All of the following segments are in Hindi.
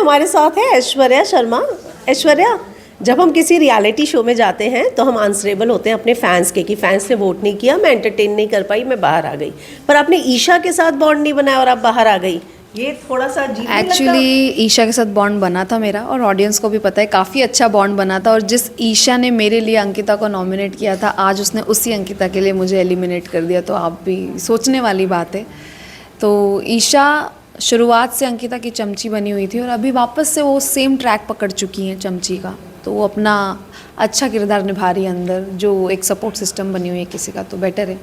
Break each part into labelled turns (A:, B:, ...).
A: हमारे साथ है ऐश्वर्या शर्मा। ऐश्वर्या, जब हम किसी रियलिटी शो में जाते हैं तो हम आंसरेबल होते हैं अपने फैंस के, कि फैंस ने वोट नहीं किया, मैं एंटरटेन नहीं कर पाई, मैं बाहर आ गई। पर आपने ईशा के साथ बॉन्ड नहीं बनाया और आप बाहर आ गई, ये थोड़ा सा अजीब नहीं लगता?
B: एक्चुअली ईशा के साथ बॉन्ड बना था मेरा, और ऑडियंस को भी पता है काफ़ी अच्छा बॉन्ड बना था। और जिस ईशा ने मेरे लिए अंकिता को नॉमिनेट किया था, आज उसने उसी अंकिता के लिए मुझे एलिमिनेट कर दिया, तो आप भी सोचने वाली बात है। तो ईशा शुरुआत से अंकिता की चमची बनी हुई थी और अभी वापस से वो सेम ट्रैक पकड़ चुकी हैं चमची का, तो वो अपना अच्छा किरदार निभा रही है अंदर, जो एक सपोर्ट सिस्टम बनी हुई है किसी का, तो बेटर है।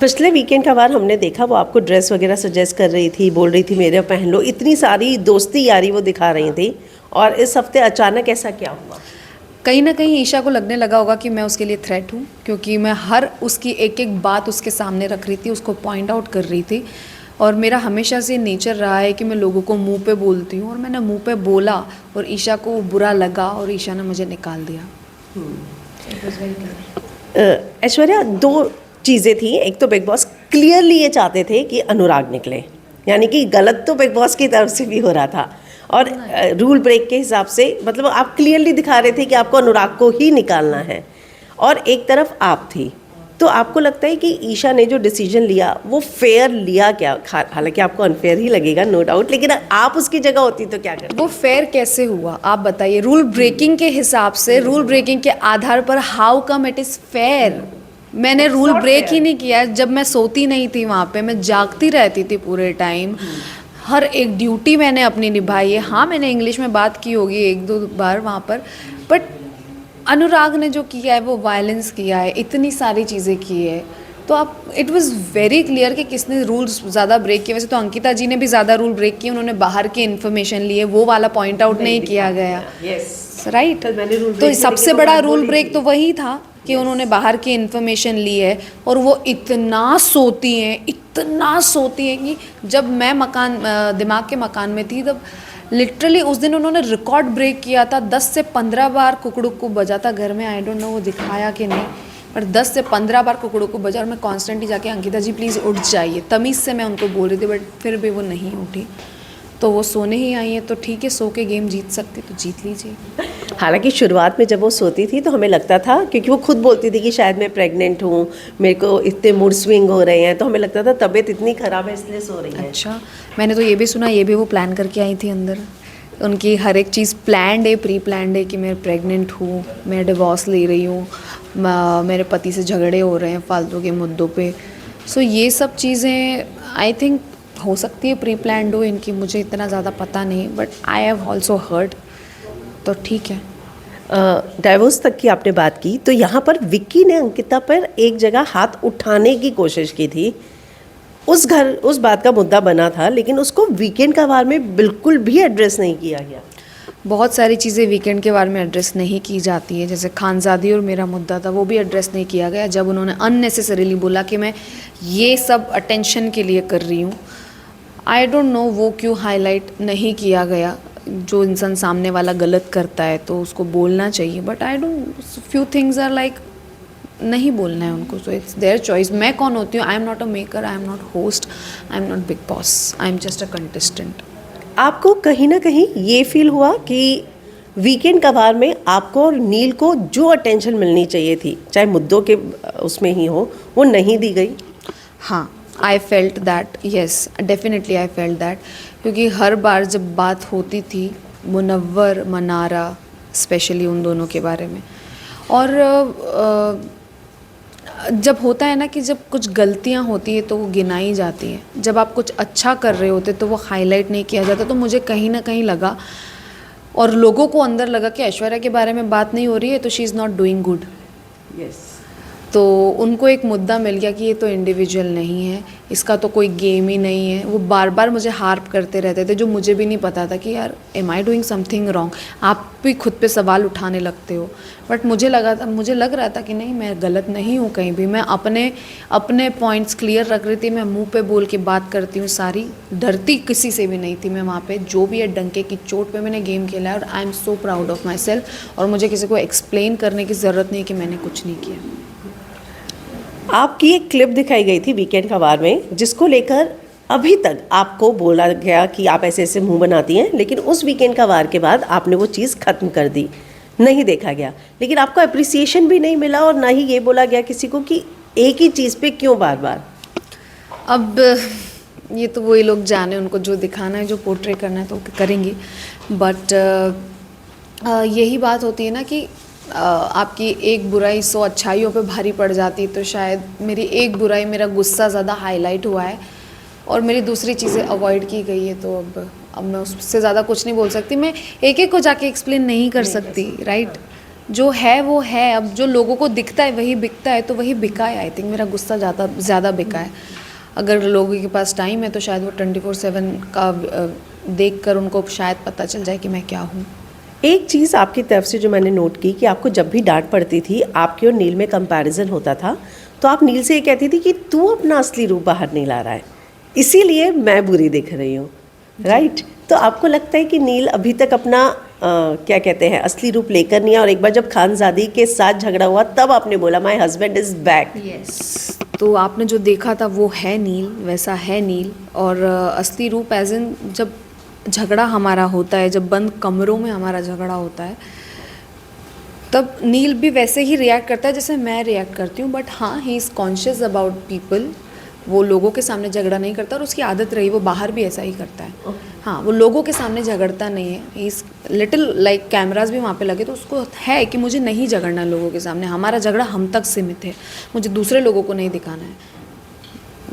A: पिछले वीकेंड का बार हमने देखा वो आपको ड्रेस वगैरह सजेस्ट कर रही थी, बोल रही थी मेरे पहन लो, इतनी सारी दोस्ती यारी वो दिखा रही थी, और इस हफ्ते अचानक ऐसा क्या हुआ?
B: कहीं ना कहीं ईशा को लगने लगा होगा कि मैं उसके लिए थ्रेट हूँ, क्योंकि मैं हर उसकी एक एक बात उसके सामने रख रही थी, उसको पॉइंट आउट कर रही थी। और मेरा हमेशा से नेचर रहा है कि मैं लोगों को मुंह पे बोलती हूँ, और मैंने मुंह पे बोला और ईशा को बुरा लगा और ईशा ने मुझे निकाल दिया।
A: ऐश्वर्या, दो चीज़ें थी। एक तो बिग बॉस क्लियरली ये चाहते थे कि अनुराग निकले, यानी कि गलत तो बिग बॉस की तरफ से भी हो रहा था, और रूल ब्रेक के हिसाब से मतलब आप क्लियरली दिखा रहे थे कि आपको अनुराग को ही निकालना है, और एक तरफ आप थी। तो आपको लगता है कि ईशा ने जो डिसीजन लिया वो फेयर लिया क्या? हालांकि आपको अनफेयर ही लगेगा, नो डाउट, लेकिन आप उसकी जगह होती तो क्या करते?
B: वो फेयर कैसे हुआ आप बताइए? रूल ब्रेकिंग के हिसाब से, रूल ब्रेकिंग के आधार पर how come it is fair? मैंने रूल ब्रेक ही नहीं किया। जब मैं सोती नहीं थी वहाँ पे, मैं जागती रहती थी पूरे टाइम, हर एक ड्यूटी मैंने अपनी निभाई है। हाँ, मैंने इंग्लिश में बात की होगी एक दो बार वहाँ पर, बट अनुराग ने जो किया है वो वायलेंस किया है, इतनी सारी चीज़ें की है, तो आप इट वाज वेरी क्लियर कि किसने रूल्स ज़्यादा ब्रेक किए। वैसे तो अंकिता जी ने भी ज़्यादा रूल ब्रेक किए, उन्होंने बाहर की इन्फॉर्मेशन लिए, वो वाला पॉइंट आउट नहीं किया गया, राइट? तो सबसे बड़ा रूल ब्रेक तो वही था कि उन्होंने बाहर की इन्फॉर्मेशन ली है, और वो इतना सोती हैं कि जब मैं दिमाग के मकान में थी, तब लिटरली उस दिन उन्होंने रिकॉर्ड ब्रेक किया था। 10 से 15 बार कुकड़ुक बजा था घर में, आई डोंट नो वो दिखाया कि नहीं, पर 10 से 15 बार कुकड़ुक बजा, और मैं कॉन्स्टेंटली जाके अंकिता जी प्लीज़ उठ जाइए, तमीज़ से मैं उनको बोल रही थी, बट फिर भी वो नहीं उठी। तो वो सोने ही आई है, तो ठीक है, सो के गेम जीत सकती तो जीत लीजिए।
A: हालांकि शुरुआत में जब वो सोती थी तो हमें लगता था, क्योंकि वो खुद बोलती थी कि शायद मैं प्रेग्नेंट हूँ, मेरे को इतने मूड स्विंग हो रहे हैं, तो हमें लगता था तबीयत इतनी ख़राब है इसलिए सो रही है।
B: अच्छा, मैंने तो ये भी सुना, ये भी वो प्लान करके आई थी अंदर, उनकी हर एक चीज़ प्लान्ड है, प्री प्लान्ड है कि मैं प्रेग्नेंट हूँ, मैं डिवोर्स ले रही हूँ, मेरे पति से झगड़े हो रहे हैं फालतू के मुद्दों पे। सो ये सब चीज़ें आई थिंक हो सकती है प्री प्लान्ड हो इनकी, मुझे इतना ज़्यादा पता नहीं, but I have also heard, तो ठीक है।
A: डाइवोर्स तक की आपने बात की, तो यहाँ पर विक्की ने अंकिता पर एक जगह हाथ उठाने की कोशिश की थी, उस बात का मुद्दा बना था, लेकिन उसको वीकेंड का वार में बिल्कुल भी एड्रेस नहीं किया गया।
B: बहुत सारी चीज़ें वीकेंड के बारे में एड्रेस नहीं की जाती है, जैसे खानजादी और मेरा मुद्दा था, वो भी एड्रेस नहीं किया गया, जब उन्होंने अननेसेसरीली बोला कि मैं ये सब अटेंशन के लिए कर रही हूँ। आई डोंट नो वो क्यों हाईलाइट नहीं किया गया। जो इंसान सामने वाला गलत करता है तो उसको बोलना चाहिए, but I don't, few things are like नहीं बोलना है उनको, सो इट्स देयर चॉइस। मैं कौन होती हूँ? I am not a maker, I am not host, I am not big boss, I am just a contestant.
A: आपको कहीं ना कहीं ये फील हुआ कि वीकेंड कबार में आपको और नील को जो अटेंशन मिलनी चाहिए थी, चाहे मुद्दों के उसमें ही हो, वो नहीं दी गई?
B: हाँ, I felt that, yes definitely I felt that, क्योंकि हर बार जब बात होती थी मुनव्वर मनारा स्पेशली उन दोनों के बारे में, और जब होता है ना कि जब कुछ गलतियां होती है तो वो गिनाई जाती है, जब आप कुछ अच्छा कर रहे होते तो वो हाईलाइट नहीं किया जाता। तो मुझे कहीं ना कहीं लगा, और लोगों को अंदर लगा कि ऐश्वर्या के बारे में बात नहीं हो रही है तो she is not doing good.
A: Yes.
B: तो उनको एक मुद्दा मिल गया कि ये तो इंडिविजुअल नहीं है, इसका तो कोई गेम ही नहीं है। वो बार बार मुझे हार्प करते रहते थे, जो मुझे भी नहीं पता था कि यार am I doing something wrong. आप भी खुद पे सवाल उठाने लगते हो, बट मुझे लग रहा था कि नहीं, मैं गलत नहीं हूँ कहीं भी। मैं अपने पॉइंट्स क्लियर रख रही थी, मैं मुंह पे बोल के बात करती हूँ सारी, डरती किसी से भी नहीं थी मैं वहाँ पे। जो भी है डंके की चोट पे मैंने गेम खेला है, और I am so proud of my self, और मुझे किसी को एक्सप्लेन करने की ज़रूरत नहीं कि मैंने कुछ नहीं किया।
A: आपकी एक क्लिप दिखाई गई थी वीकेंड कबार में, जिसको लेकर अभी तक आपको बोला गया कि आप ऐसे ऐसे मुंह बनाती हैं, लेकिन उस वीकेंड का वार के बाद आपने वो चीज़ ख़त्म कर दी, नहीं देखा गया, लेकिन आपको अप्रिसिएशन भी नहीं मिला और ना ही ये बोला गया किसी को कि एक ही चीज़ पे क्यों बार बार।
B: अब ये तो वही लोग जाने, उनको जो दिखाना है, जो पोर्ट्रे करना है तो करेंगे। बट यही बात होती है ना कि आपकी एक बुराई 100 अच्छाइयों पे भारी पड़ जाती है, तो शायद मेरी एक बुराई, मेरा गुस्सा ज़्यादा हाईलाइट हुआ है और मेरी दूसरी चीज़ें अवॉइड की गई है, तो अब मैं उससे ज़्यादा कुछ नहीं बोल सकती। मैं एक एक को जाके एक्सप्लेन नहीं कर सकती, राइट। जो है वो है, अब जो लोगों को दिखता है वही बिकता है, तो वही बिका है। आई थिंक मेरा गुस्सा ज़्यादा बिका है। अगर लोगों के पास टाइम है तो शायद वो 24/7 का देख कर उनको शायद पता चल जाए कि मैं क्या हूँ।
A: एक चीज़ आपकी तरफ से जो मैंने नोट की कि आपको जब भी डांट पड़ती थी, आपके और नील में कंपैरिजन होता था, तो आप नील से ये कहती थी कि तू अपना असली रूप बाहर नहीं ला रहा है, इसीलिए मैं बुरी दिख रही हूँ, राइट। तो आपको लगता है कि नील अभी तक अपना क्या कहते हैं असली रूप लेकर नहीं है, और एक बार जब खानजादी के साथ झगड़ा हुआ तब आपने बोला my husband is back.
B: Yes, तो आपने जो देखा था वो है नील, वैसा है नील। और असली रूप एज इन जब झगड़ा हमारा होता है, जब बंद कमरों में हमारा झगड़ा होता है, तब नील भी वैसे ही रिएक्ट करता है जैसे मैं रिएक्ट करती हूँ। बट हाँ, he is conscious about people. वो लोगों के सामने झगड़ा नहीं करता और उसकी आदत रही, वो बाहर भी ऐसा ही करता है। हाँ, वो लोगों के सामने झगड़ता नहीं है। He is little like, cameras भी वहाँ पे लगे तो उसको है कि मुझे नहीं झगड़ना लोगों के सामने, हमारा झगड़ा हम तक सीमित है, मुझे दूसरे लोगों को नहीं दिखाना है।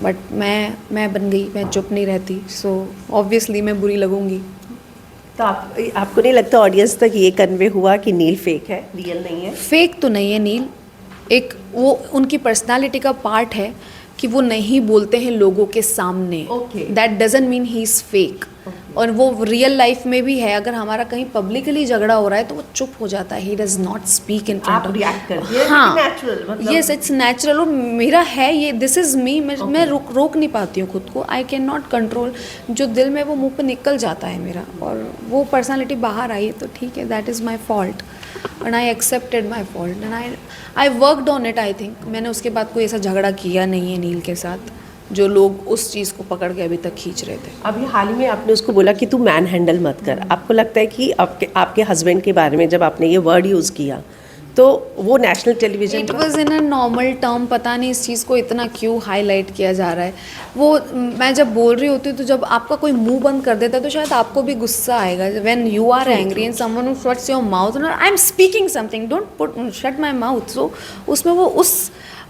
B: बट मैं बन गई, मैं चुप नहीं रहती, सो ऑब्वियसली मैं बुरी लगूंगी।
A: तो आपको नहीं लगता ऑडियंस तक ये कन्वे हुआ कि नील फेक है, रियल नहीं है?
B: फेक तो नहीं है नील, एक वो उनकी पर्सनालिटी का पार्ट है कि वो नहीं बोलते हैं लोगों के सामने। That doesn't mean he is fake. और वो रियल लाइफ में भी है। अगर हमारा कहीं पब्लिकली झगड़ा हो रहा है तो वो चुप हो जाता है, he does not speak in front of.
A: React करती है,
B: हाँ,
A: नेचुरल, मतलब
B: यस, इट्स नेचुरल। और मेरा है ये, दिस इज़ मी। मैं रोक नहीं पाती हूँ खुद को, आई कैन नॉट कंट्रोल। जो दिल में वो मुंह पे निकल जाता है मेरा, और वो पर्सनालिटी बाहर आई तो ठीक है, that is my fault and I accepted my fault and I worked on it. I think मैंने उसके बाद कोई ऐसा झगड़ा किया नहीं है नील के साथ जो लोग उस चीज़ को पकड़ के अभी तक खींच रहे थे।
A: अभी हाल ही में आपने उसको बोला कि तू मैन हैंडल मत कर। आपको लगता है कि आपके हस्बैंड के बारे में जब आपने ये वर्ड यूज़ किया तो वो national television,
B: it was in a normal term, पता नहीं इस चीज़ को इतना क्यों हाईलाइट किया जा रहा है। वो मैं जब बोल रही होती हूँ तो जब आपका कोई मुंह बंद कर देता है तो शायद आपको भी गुस्सा आएगा। When you are angry and someone who shuts your mouth and I am speaking something, don't put shut my mouth. So उसमें वो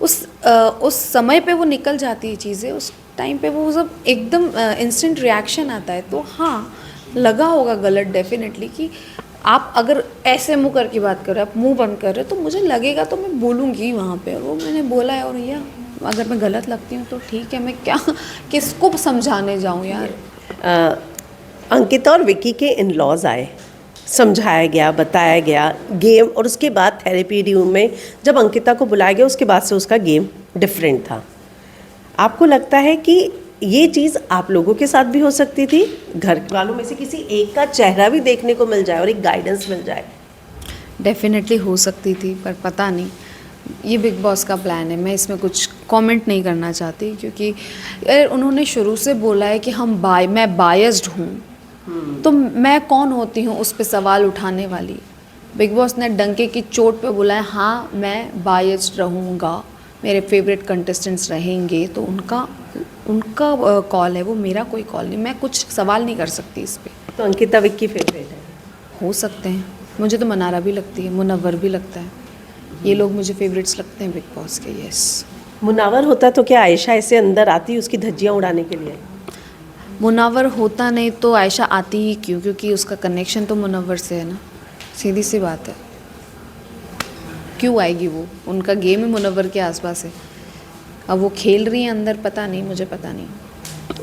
B: उस समय पे वो निकल जाती है चीज़ें, उस टाइम पे वो सब एकदम इंस्टेंट रिएक्शन आता है। तो हाँ, लगा होगा गलत डेफिनेटली कि आप अगर ऐसे मुंह करके बात कर रहे हो, आप मुंह बंद कर रहे हो, तो मुझे लगेगा तो मैं बोलूँगी वहाँ पे। और वो मैंने बोला है, और या अगर मैं गलत लगती हूँ तो ठीक है, मैं क्या किसको समझाने जाऊँ यार।
A: अंकिता और विक्की के इन लॉज आए, समझाया गया, बताया गया गेम, और उसके बाद थेरेपी रूम में जब अंकिता को बुलाया गया उसके बाद से उसका गेम डिफरेंट था। आपको लगता है कि ये चीज़ आप लोगों के साथ भी हो सकती थी? घर वालों में से किसी एक का चेहरा भी देखने को मिल जाए और एक गाइडेंस मिल जाए?
B: डेफिनेटली हो सकती थी, पर पता नहीं, ये बिग बॉस का प्लान है, मैं इसमें कुछ कमेंट नहीं करना चाहती। क्योंकि उन्होंने शुरू से बोला है कि मैं बायस्ड हूँ, तो मैं कौन होती हूँ उस पर सवाल उठाने वाली। बिग बॉस ने डंके की चोट पे बोला है, हाँ मैं बायस्ड रहूँगा, मेरे फेवरेट कंटेस्टेंट्स रहेंगे, तो उनका कॉल है वो, मेरा कोई कॉल नहीं, मैं कुछ सवाल नहीं कर सकती इस पर।
A: तो अंकिता विक्की फेवरेट है?
B: हो सकते हैं, मुझे तो मनारा भी लगती है, मुनव्वर भी लगता है, ये लोग मुझे फेवरेट्स लगते हैं बिग बॉस के। यस,
A: मुनावर होता तो क्या आयशा ऐसे अंदर आती उसकी धज्जियाँ उड़ाने के लिए?
B: मुनव्वर होता नहीं तो आयशा आती ही क्यों? क्योंकि उसका कनेक्शन तो मुनव्वर से है ना, सीधी सी बात है। क्यों आएगी वो? उनका गेम ही मुनव्वर के आसपास है। अब वो खेल रही है अंदर, पता नहीं, मुझे पता नहीं।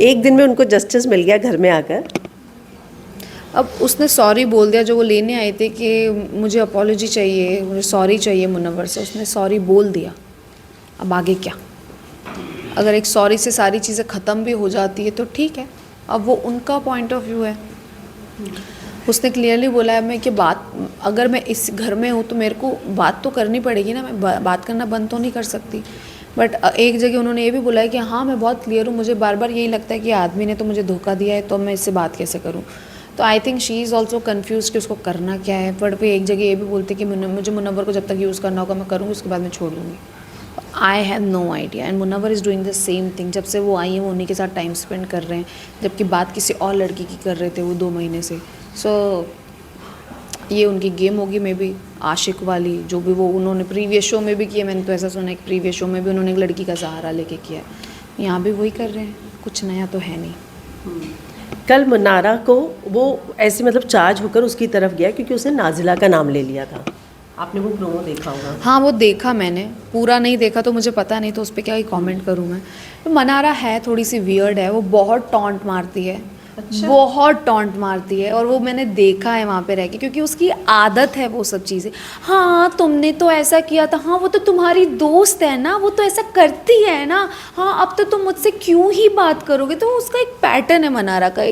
A: एक दिन में उनको जस्टिस मिल गया घर में आकर।
B: अब उसने सॉरी बोल दिया, जो वो लेने आए थे कि मुझे अपॉलॉजी चाहिए, मुझे सॉरी चाहिए मुनव्वर से, उसने सॉरी बोल दिया। अब आगे क्या? अगर एक सॉरी से सारी चीज़ें ख़त्म भी हो जाती है तो ठीक है, अब वो उनका पॉइंट ऑफ व्यू है। उसने क्लियरली बोला है मैं कि अगर मैं इस घर में हूँ तो मेरे को बात तो करनी पड़ेगी ना, मैं बात करना बंद तो नहीं कर सकती। बट एक जगह उन्होंने ये भी बोला है कि हाँ मैं बहुत क्लियर हूँ, मुझे बार बार यही लगता है कि आदमी ने तो मुझे धोखा दिया है, तो मैं इससे बात कैसे करूँ। तो I think she is also confuse कि उसको करना क्या है। बट फिर एक जगह ये भी बोलते कि मुझे मुनव्वर को जब तक यूज़ करना होगा मैं करूँगी, उसके बाद मैं छोड़ दूँगी। I have no idea. And Munawar is doing the same thing. जब से वो आई हैं वो उन्हीं के साथ टाइम स्पेंड कर रहे हैं, जबकि बात किसी और लड़की की कर रहे थे वो 2 महीने से। सो ये उनकी गेम होगी मे बी, आशिक वाली, जो भी वो उन्होंने प्रीवियस शो में भी किया। मैंने तो ऐसा सुना है कि प्रीवियस शो में भी उन्होंने एक लड़की का सहारा लेके किया है, यहाँ भी वही कर रहे हैं, कुछ नया तो है नहीं।
A: कल मुनारा को वो ऐसे मतलब चार्ज होकर उसकी तरफ गया क्योंकि उसने नाजिला का नाम ले लिया था। आपने वो प्रोमो देखा होगा?
B: हाँ वो देखा मैंने, पूरा नहीं देखा तो मुझे पता नहीं, तो उस पर क्या ही कमेंट करूँ मैं। तो मनारा है थोड़ी सी वियर्ड है, वो बहुत टॉन्ट मारती है। अच्छा? बहुत टॉन्ट मारती है, और वो मैंने देखा है वहाँ पे रह के, क्योंकि उसकी आदत है वो सब चीज़ें। हाँ तुमने तो ऐसा किया था, हाँ वो तो तुम्हारी दोस्त है ना, वो तो ऐसा करती है ना, हाँ अब तो तुम मुझसे क्यों ही बात करोगे। तो उसका एक पैटर्न है मनारा का।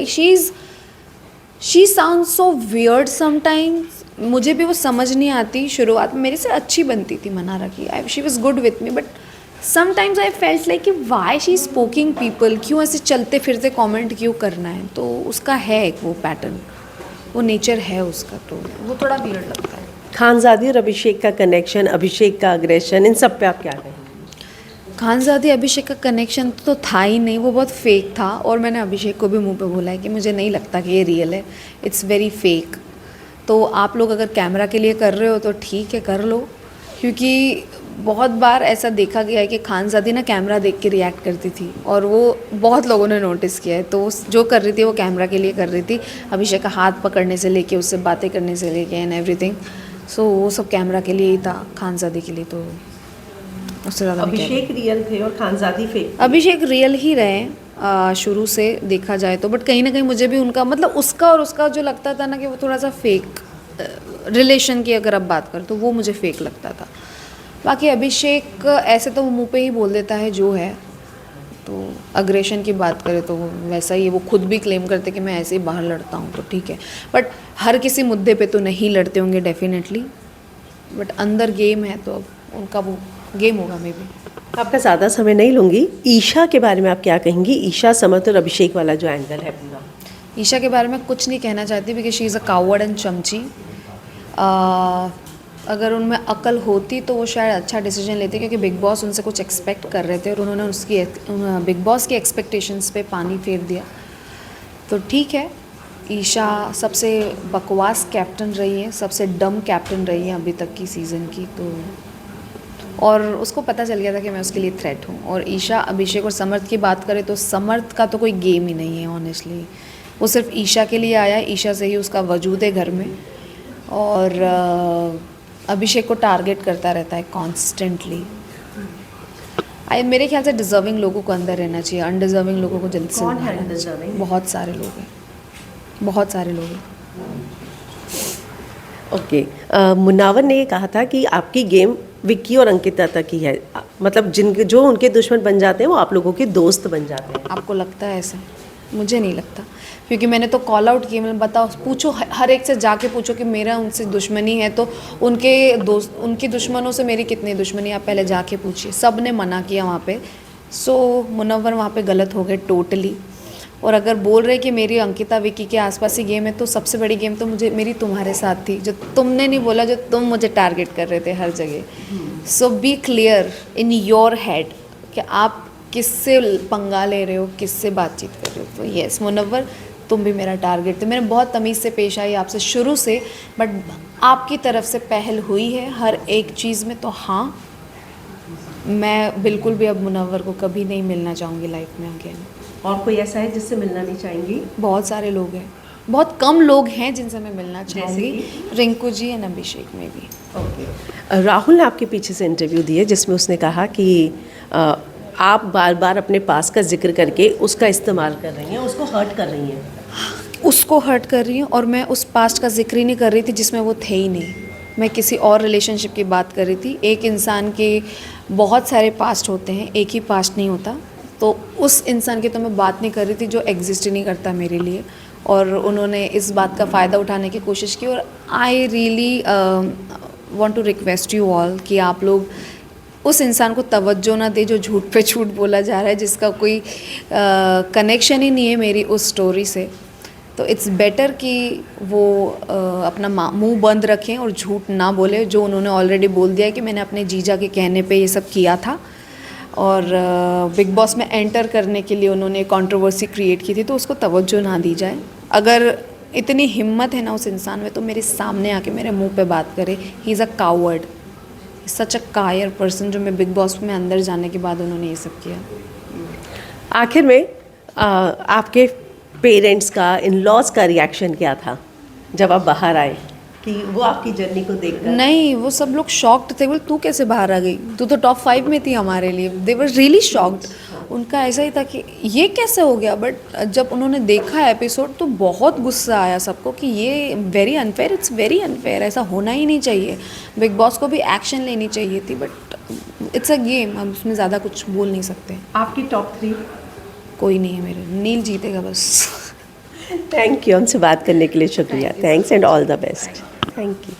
B: She sound so weird sometimes. मुझे भी वो समझ नहीं आती। शुरुआत में मेरे से अच्छी बनती थी मनारा की, she was good with me, but sometimes I felt like कि वाई शी स्पोकिंग पीपल, क्यों ऐसे चलते फिरते कमेंट क्यों करना है। तो उसका है एक वो पैटर्न, वो नेचर है उसका, तो वो थोड़ा वियर्ड लगता है।
A: खानजादी और अभिषेक का कनेक्शन, अभिषेक का अग्रेशन, इन सब पे आप क्या कहेंगे?
B: खानजादी अभिषेक का कनेक्शन तो था ही नहीं, वो बहुत फेक था। और मैंने अभिषेक को भी मुंह पे बोला है कि मुझे नहीं लगता कि ये रियल है, इट्स वेरी फेक। तो आप लोग अगर कैमरा के लिए कर रहे हो तो ठीक है, कर लो, क्योंकि बहुत बार ऐसा देखा गया है कि खानजादी ना कैमरा देख के रिएक्ट करती थी, और वो बहुत लोगों ने नोटिस किया है। तो जो कर रही थी वो कैमरा के लिए कर रही थी, अभिषेक का हाथ पकड़ने से लेके, उससे बातें करने से लेके एंड एवरीथिंग। सो वो सब कैमरा के लिए ही था, खानजादी के लिए तो उससे ज़्यादा
A: अभिषेक रियल थे और खानजादी फेक।
B: अभिषेक रियल ही रहे शुरू से देखा जाए तो, बट कहीं ना कहीं मुझे भी उनका मतलब उसका और उसका जो लगता था ना कि वो थोड़ा सा फेक रिलेशन की अगर आप बात करें तो वो मुझे फेक लगता था। बाकी अभिषेक ऐसे तो वो मुंह पे ही बोल देता है जो है, तो अग्रेशन की बात करें तो वैसा ही है। वो खुद भी क्लेम करते कि मैं ऐसे ही बाहर लड़ता हूँ, तो ठीक है, बट हर किसी मुद्दे पे तो नहीं लड़ते होंगे डेफिनेटली, बट अंदर गेम है तो अब उनका वो गेम होगा मे बी।
A: आपका ज़्यादा समय नहीं लूँगी। ईशा के बारे में आप क्या कहेंगी? ईशा, समत और अभिषेक वाला जो एंगल है पूरा।
B: ईशा के बारे में कुछ नहीं कहना चाहती, because she is a coward and चमची। अगर उनमें अकल होती तो वो शायद अच्छा डिसीजन लेते, क्योंकि बिग बॉस उनसे कुछ एक्सपेक्ट कर रहे थे और उन्होंने उसकी बिग बॉस की एक्सपेक्टेशंस पे पानी फेर दिया। तो ठीक है, ईशा सबसे बकवास कैप्टन रही है, सबसे डम कैप्टन रही है अभी तक की सीज़न की। तो और उसको पता चल गया था कि मैं उसके लिए थ्रेट हूँ। और ईशा, अभिषेक और समर्थ की बात करें तो समर्थ का तो कोई गेम ही नहीं है ऑनेस्टली। वो सिर्फ ईशा के लिए आया है, ईशा से ही उसका वजूद है घर में, और अभिषेक को टारगेट करता रहता है कॉन्स्टेंटली। मेरे ख्याल से डिज़र्विंग लोगों को अंदर रहना चाहिए, अनडिज़र्विंग लोगों को जल्द से
A: कौन
B: बाहर
A: है
B: रहना चाहिए।
A: undeserving?
B: बहुत सारे लोग हैं, बहुत सारे लोग हैं।
A: ओके, मुनावर ने ये कहा था कि आपकी गेम विक्की और अंकिता तक ही है, मतलब जिनके जो उनके दुश्मन बन जाते हैं वो आप लोगों के दोस्त बन जाते हैं।
B: आपको लगता है ऐसा? मुझे नहीं लगता, क्योंकि मैंने तो कॉल आउट किया। मैंने बताओ, पूछो हर एक से जाके पूछो कि मेरा उनसे दुश्मनी है तो उनके दुश्मनों से मेरी कितनी दुश्मनी, आप पहले जाके पूछिए। सब ने मना किया वहाँ पे। सो मुनव्वर वहाँ पे गलत हो गए टोटली। और अगर बोल रहे कि मेरी अंकिता विक्की के आसपास ही गेम है, तो सबसे बड़ी गेम तो मेरी तुम्हारे साथ थी, जो तुमने नहीं बोला, जो तुम मुझे टारगेट कर रहे थे हर जगह। So be clear in your head कि आप किससे पंगा ले रहे हो, किससे बातचीत कर रहे हो। तो येस मुनव्वर, तुम भी मेरा टारगेट थे। मैंने बहुत तमीज़ से पेश आई आपसे शुरू से, बट आपकी तरफ से पहल हुई है हर एक चीज़ में। तो हाँ, मैं बिल्कुल भी अब मुनव्वर को कभी नहीं मिलना चाहूँगी लाइफ में अगेन।
A: और कोई ऐसा है जिससे मिलना नहीं चाहेंगी?
B: बहुत सारे लोग हैं, बहुत कम लोग हैं जिनसे मैं मिलना चाहूँगी। रिंकू जी एंड अभिषेक में भी।
A: ओके, राहुल ने आपके पीछे से इंटरव्यू दिए जिसमें उसने कहा कि आप बार बार अपने पास का जिक्र करके उसका इस्तेमाल कर रही हैं, उसको हर्ट कर रही हैं।
B: उसको हर्ट कर रही हूँ, और मैं उस पास्ट का जिक्र ही नहीं कर रही थी जिसमें वो थे ही नहीं। मैं किसी और रिलेशनशिप की बात कर रही थी। एक इंसान के बहुत सारे पास्ट होते हैं, एक ही पास्ट नहीं होता। तो उस इंसान की तो मैं बात नहीं कर रही थी जो एग्जिस्ट ही नहीं करता मेरे लिए, और उन्होंने इस बात का फ़ायदा उठाने की कोशिश की। और I really want to request you all कि आप लोग उस इंसान को तवज्जो ना दे जो झूठ पे झूठ बोला जा रहा है, जिसका कोई कनेक्शन ही नहीं है मेरी उस स्टोरी से। तो इट्स बेटर कि वो अपना मुंह बंद रखें और झूठ ना बोले, जो उन्होंने ऑलरेडी बोल दिया है कि मैंने अपने जीजा के कहने पे ये सब किया था। और बिग बॉस में एंटर करने के लिए उन्होंने कंट्रोवर्सी क्रिएट की थी, तो उसको तवज्जो ना दी जाए। अगर इतनी हिम्मत है ना उस इंसान में, तो मेरे सामने आके मेरे मुंह पे बात करे। ही इज़ अ कावर्ड, सच अ कायर पर्सन, जो मैं बिग बॉस में अंदर जाने के बाद उन्होंने ये सब किया।
A: आखिर में आपके पेरेंट्स का, इन लॉज का रिएक्शन क्या था जब आप बाहर आए, कि वो आपकी जर्नी को देखकर?
B: नहीं, वो सब लोग शॉक्ड थे। बोले तू कैसे बाहर आ गई, तू तो टॉप 5 में थी हमारे लिए। दे वर रियली शॉक्ड। उनका ऐसा ही था कि ये कैसे हो गया। बट जब उन्होंने देखा एपिसोड तो बहुत गुस्सा आया सबको कि ये very unfair, it's very unfair, ऐसा होना ही नहीं चाहिए। बिग बॉस को भी एक्शन लेनी चाहिए थी, बट इट्स अ गेम, हम उसमें ज़्यादा कुछ बोल नहीं सकते।
A: आपकी टॉप 3?
B: कोई नहीं है मेरे, नील जीतेगा बस।
A: थैंक यू, हमसे बात करने के लिए शुक्रिया। Thanks and all the best. Thank you.